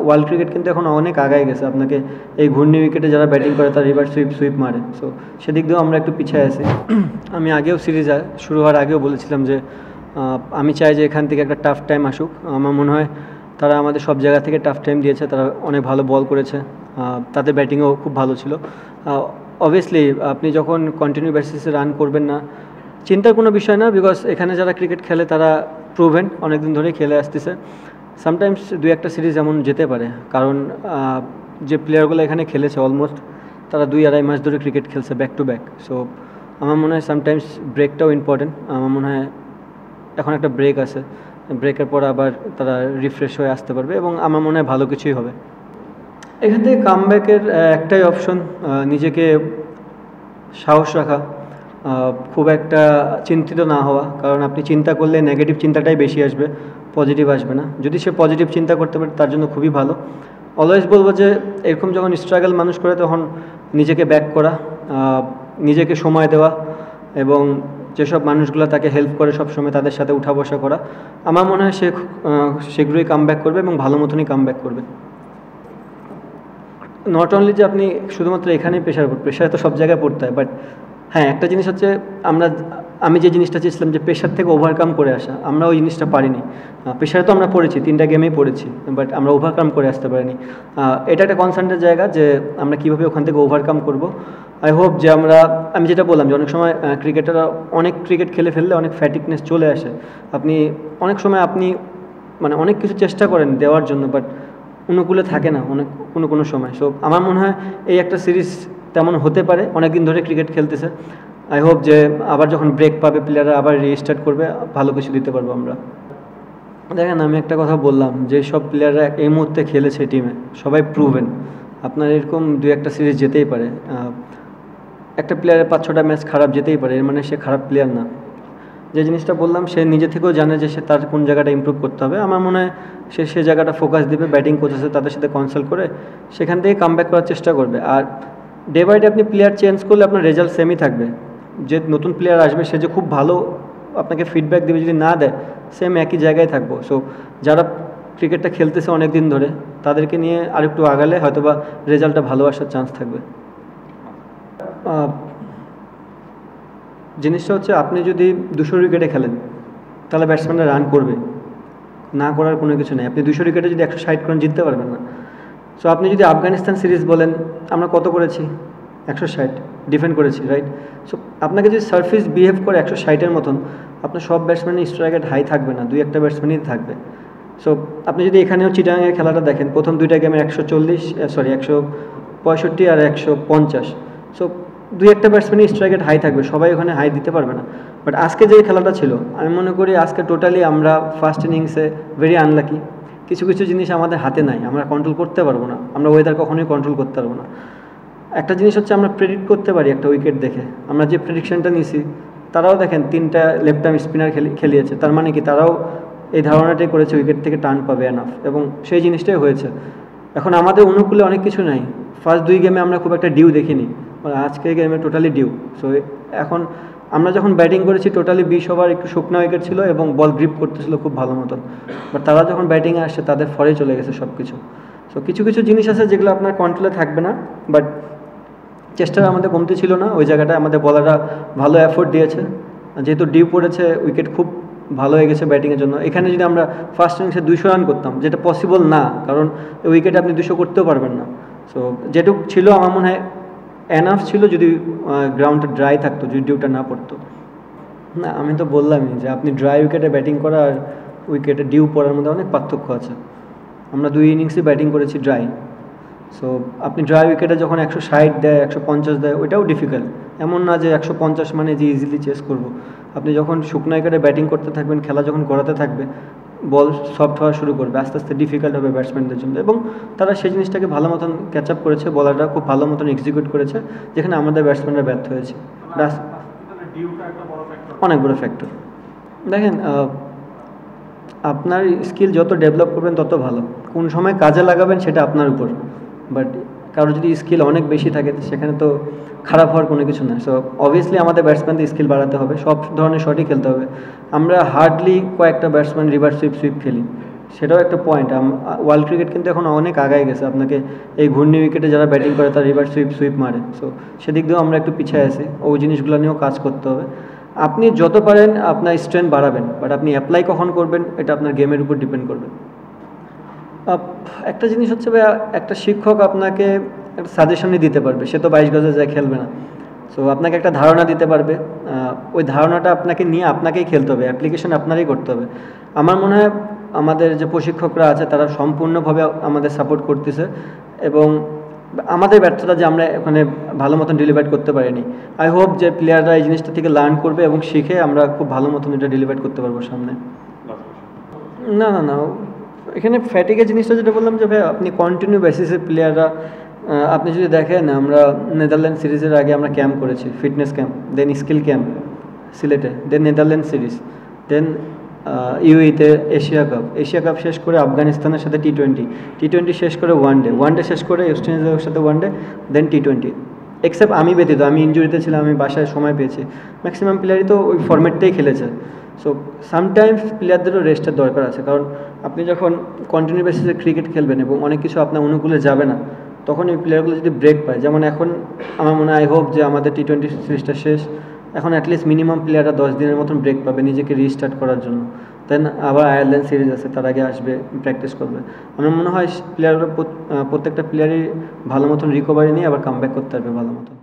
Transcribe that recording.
World cricket কিন্তু এখন অনেক আগায় গেছে। আপনাকে এই ঘূর্ণি উইকেটে যারা ব্যাটিং করে তারা রিভার্স সুইপ মারে, সো সেদিক দিয়েও আমরা একটু পিছিয়ে আছি। আমি আগেও সিরিজ শুরু হওয়ার আগেও বলেছিলাম যে আমি চাই যে এখান থেকে একটা টাফ টাইম আসুক। আমার মনে হয় তারা আমাদের সব জায়গা থেকে টাফ টাইম দিয়েছে, তারা অনেক ভালো বল করেছে, তাদের ব্যাটিংও খুব ভালো ছিল। অবভিয়াসলি আপনি যখন কন্টিনিউ বেসিসে রান করবেন না, চিন্তার কোনো বিষয় না, বিকজ এখানে যারা ক্রিকেট খেলে তারা প্রুভেন, অনেকদিন ধরেই খেলে আসতেছে। সামটাইমস দুই একটা সিরিজ এমন যেতে পারে, কারণ যে প্লেয়ারগুলো এখানে খেলেছে অলমোস্ট তারা 2-2.5 মাস ধরে ক্রিকেট খেলছে ব্যাক টু ব্যাক। সো আমার মনে হয় সামটাইমস ব্রেকটাও ইম্পর্টেন্ট। আমার মনে হয় এখন একটা ব্রেক আছে, ব্রেকের পর আবার তারা রিফ্রেশ হয়ে আসতে পারবে এবং আমার মনে হয় ভালো কিছুই হবে। এখান থেকে কামব্যাকের একটাই অপশন, নিজেকে সাহস রাখা, খুব একটা চিন্তিত না হওয়া, কারণ আপনি চিন্তা করলে নেগেটিভ চিন্তাটাই বেশি আসবে, পজিটিভ আসবে না। যদি সে পজিটিভ চিন্তা করতে পারে তার জন্য খুবই ভালো। অলওয়েজ বলবো যে এরকম যখন স্ট্রাগল মানুষ করে তখন নিজেকে ব্যাক করা, নিজেকে সময় দেওয়া এবং যেসব মানুষগুলো তাকে হেল্প করে সবসময় তাদের সাথে উঠা বসা করা, আমার মনে হয় সে শীঘ্রই কামব্যাক করবে এবং ভালো মতনই কামব্যাক করবে। নট অনলি যে আপনি শুধুমাত্র এখানেই প্রেশার তো সব জায়গায় পড়তে হয়, বাট হ্যাঁ একটা জিনিস হচ্ছে আমি যে জিনিসটা চেয়েছিলাম যে প্রেশার থেকে ওভারকাম করে আসা, আমরা ওই জিনিসটা পারিনি। প্রেশারে তো আমরা পড়েছি, 3টা গেমেই পড়েছি, বাট আমরা ওভারকাম করে আসতে পারিনি। এটা একটা কনসার্নের জায়গা যে আমরা কীভাবে ওখান থেকে ওভারকাম করব। আই হোপ যে আমি যেটা বললাম যে অনেক সময় ক্রিকেটাররা অনেক ক্রিকেট খেলে ফেললে অনেক ফ্যাটিকনেস চলে আসে। অনেক সময় মানে অনেক কিছু চেষ্টা করেন দেওয়ার জন্য, বাট অনুকূলে থাকে না কোনো সময়। সো আমার মনে হয় এই একটা সিরিজ তেমন হতে পারে, অনেক দিন ধরে ক্রিকেট খেলতেছে। আই হোপ যে আবার যখন ব্রেক পাবে প্লেয়াররা আবার রিস্টার্ট করবে, ভালো কিছু দিতে পারবো আমরা। দেখেন আমি একটা কথা বললাম, যে সব প্লেয়াররা এই মুহূর্তে খেলেছে টিমে সবাই প্রুভেন। আপনার এরকম 2-1টা সিরিজ যেতেই পারে, একটা প্লেয়ারের 5-6টা ম্যাচ খারাপ যেতেই পারে, এর মানে সে খারাপ প্লেয়ার না। যে জিনিসটা বললাম সে নিজে থেকেও জানে যে সে তার কোন জায়গাটা ইমপ্রুভ করতে হবে। আমার মনে হয় সে জায়গাটা ফোকাস দেবে, ব্যাটিং কোচ আছে তাদের সাথে কনসাল্ট করে সেখান থেকে কামব্যাক করার চেষ্টা করবে। আর ডে বাই ডে আপনি প্লেয়ার চেঞ্জ করলে আপনার রেজাল্ট সেমই থাকবে। যে নতুন প্লেয়ার আসবে সে যে খুব ভালো আপনাকে ফিডব্যাক দেবে, যদি না দেয় সেম একই জায়গায় থাকবো। সো যারা ক্রিকেটটা খেলতেছে অনেক দিন ধরে তাদেরকে নিয়ে আরেকটু আগালে হয়তোবা রেজাল্টটা ভালো আসার চান্স থাকবে। জিনিসটা হচ্ছে আপনি যদি 200 উইকেটে খেলেন তাহলে ব্যাটসম্যানরা রান করবে, না করার কোনো কিছু নেই। আপনি 200 উইকেটে যদি 160 রান জিততে পারবেন না। সো আপনি যদি আফগানিস্তান সিরিজ বলেন, আমরা কত করেছি? 160 ডিফেন্ড করেছি, রাইট? সো আপনাকে যদি সার্ফেস বিহেভ করে 160-এর মতন, আপনার সব ব্যাটসম্যানের স্ট্রাইক রেট হাই থাকবে না, 2-1টা ব্যাটসম্যানই থাকবে। সো আপনি যদি এখানেও চিটাগাংয়ের খেলাটা দেখেন, প্রথম 2টা গেমে 165 আর 150। সো 2-1টা ব্যাটসম্যানই স্ট্রাইক রেট হাই থাকবে, সবাই ওখানে হাই দিতে পারবে না। বাট আজকে যে খেলাটা ছিল, আমি মনে করি আজকে টোটালি আমরা ফার্স্ট ইনিংসে ভেরি আনলাকি। কিছু জিনিস আমাদের হাতে নাই, আমরা কন্ট্রোল করতে পারবো না, আমরা ওয়েদার কখনোই কন্ট্রোল করতে পারবো না। একটা জিনিস হচ্ছে আমরা প্রেডিক্ট করতে পারি একটা উইকেট দেখে, আমরা যে প্রেডিকশনটা নিছি তারাও দেখেন 3টা লেফট আর্ম স্পিনার খেলিয়েছে, তার মানে কি তারাও এই ধারণাটাই করেছে উইকেট থেকে টার্ন পাবে এনাফ, এবং সেই জিনিসটাই হয়েছে। এখন আমাদের অনুকূলে অনেক কিছু নাই। ফার্স্ট 2 গেমে আমরা খুব একটা ডিউ দেখিনি, আজকের গেমে টোটালি ডিউ। সো এখন আমরা যখন ব্যাটিং করেছি টোটালি 20 ওভার একটু শুকনো উইকেট ছিল এবং বল গ্রিপ করতেছিল খুব ভালো মতন, বাট তারা যখন ব্যাটিংয়ে আসছে তাদের ফরে চলে গেছে সব কিছু। সো কিছু জিনিস আছে যেগুলো আপনার কন্ট্রোলে থাকবে না, বাট চেষ্টাটা আমাদের কমতি ছিল না। ওই জায়গাটায় আমাদের বলাররা ভালো এফোর্ট দিয়েছে, যেহেতু ডিউ পড়েছে উইকেট খুব ভালো হয়ে গেছে ব্যাটিংয়ের জন্য। এখানে যদি আমরা ফার্স্ট ইনিংসে 200 রান করতাম, যেটা পসিবল না, কারণ উইকেটে আপনি 200 করতেও পারবেন না। সো যেটুকু ছিল আমার মনে হয় এনাফ ছিল, যদি গ্রাউন্ডটা ড্রাই থাকতো, যদি ডিউটা না পড়তো। না, আমি তো বললামই যে আপনি ড্রাই উইকেটে ব্যাটিং করা আর উইকেটে ডিউ পড়ার মধ্যে অনেক পার্থক্য আছে। আমরা 2 ইনিংসে ব্যাটিং করেছি ড্রাই। সো আপনি ড্রাই উইকেটে যখন 160 দেয়, 150 দেয়, ওইটাও ডিফিকাল্ট। এমন না যে 150 মানে যে ইজিলি চেস করব। আপনি যখন শুকনো উইকেটে ব্যাটিং করতে থাকবেন, খেলা যখন গড়াতে থাকবে, বল সফট হওয়া শুরু করবে, আস্তে আস্তে ডিফিকাল্ট হবে ব্যাটসম্যানদের জন্য, এবং তারা সেই জিনিসটাকে ভালো মতন ক্যাচ আপ করেছে, বলাররা খুব ভালো মতন এক্সিকিউট করেছে, যেখানে আমাদের ব্যাটসম্যানরা ব্যর্থ হয়েছে। অনেক বড় ফ্যাক্টর। দেখেন আপনার স্কিল যত ডেভেলপ করবেন তত ভালো, কোন সময় কাজে লাগাবেন সেটা আপনার উপর। বাট কারো যদি স্কিল অনেক বেশি থাকে সেখানে তো খারাপ হওয়ার কোনো কিছু না। সো অবভিয়াসলি আমাদের ব্যাটসম্যানদের স্কিল বাড়াতে হবে, সব ধরনের শটই খেলতে হবে। আমরা হার্ডলি কয়েকটা ব্যাটসম্যান রিভার্স সুইপ খেলি, সেটাও একটা পয়েন্ট। ওয়ার্ল্ড ক্রিকেট কিন্তু এখন অনেক আগায় গেছে, আপনাকে এই ঘূর্ণি উইকেটে যারা ব্যাটিং করে তারা রিভার্স সুইপ মারে, সো সেদিক দিয়েও আমরা একটু পিছিয়ে আছি, ওই জিনিসগুলো নিয়েও কাজ করতে হবে। আপনি যত পারেন আপনার স্ট্রেংথ বাড়াবেন, বাট আপনি অ্যাপ্লাই কখন করবেন এটা আপনার গেমের উপর ডিপেন্ড করবে। একটা জিনিস হচ্ছে ভাই, একটা শিক্ষক আপনাকে একটা সাজেশনই দিতে পারবে, সে তো 22 গজে যায় খেলবে না। সো আপনাকে একটা ধারণা দিতে পারবে, ওই ধারণাটা আপনাকে নিয়ে আপনাকেই খেলতে হবে, অ্যাপ্লিকেশন আপনারই করতে হবে। আমার মনে হয় আমাদের যে প্রশিক্ষকরা আছে তারা সম্পূর্ণভাবে আমাদের সাপোর্ট করতেছে, এবং আমাদের ব্যর্থতা যে আমরা ওখানে ভালো মতন ডেলিভার করতে পারিনি, আই হোপ যে প্লেয়াররা এই জিনিসটা থেকে লার্ন করবে এবং শিখে আমরা খুব ভালো মতন এটা ডেলিভার করতে পারবো সামনে। না না না, এখানে ফ্যাটিকের জিনিসটা যেটা বললাম যে ভাই আপনি কন্টিনিউ বেসিসে প্লেয়াররা, আপনি যদি দেখেন আমরা নেদারল্যান্ড সিরিজের আগে আমরা ক্যাম্প করেছি, ফিটনেস ক্যাম্প, দেন স্কিল ক্যাম্প সিলেটে, দেন নেদারল্যান্ড সিরিজ, দেন ইউইতে এশিয়া কাপ শেষ করে আফগানিস্তানের সাথে টি টোয়েন্টি শেষ করে ওয়ানডে শেষ করে ওয়েস্ট ইন্ডিজের সাথে ওয়ানডে, দেন টি20। এক্সেপ্ট আমি ব্যতীত, আমি ইনজুরিতে ছিলাম, আমি বাসায় সময় পেয়েছি, ম্যাক্সিমাম প্লেয়ারই তো ওই ফরম্যাটটাই খেলেছে। সো সামটাইমস প্লেয়ারদেরও রেস্টের দরকার আছে, কারণ আপনি যখন কন্টিনিউ বেসিসে ক্রিকেট খেলবেন এবং অনেক কিছু আপনার অনুকূলে যাবে না, তখন এই প্লেয়ারগুলো যদি ব্রেক পায়, যেমন এখন আমার মনে হয় আই হোপ যে আমাদের টি20 সিরিজটা শেষ, এখন অ্যাটলিস্ট মিনিমাম প্লেয়াররা 10 দিনের মতন ব্রেক পাবে নিজেকে রিস্টার্ট করার জন্য, দেন আবার আয়ারল্যান্ড সিরিজ আছে, তার আগে আসবে, প্র্যাকটিস করবে। আমার মনে হয় প্লেয়াররা প্রত্যেকটা প্লেয়ারই ভালো মতন রিকভারি নিয়ে আবার কামব্যাক করতে পারবে ভালো মতন।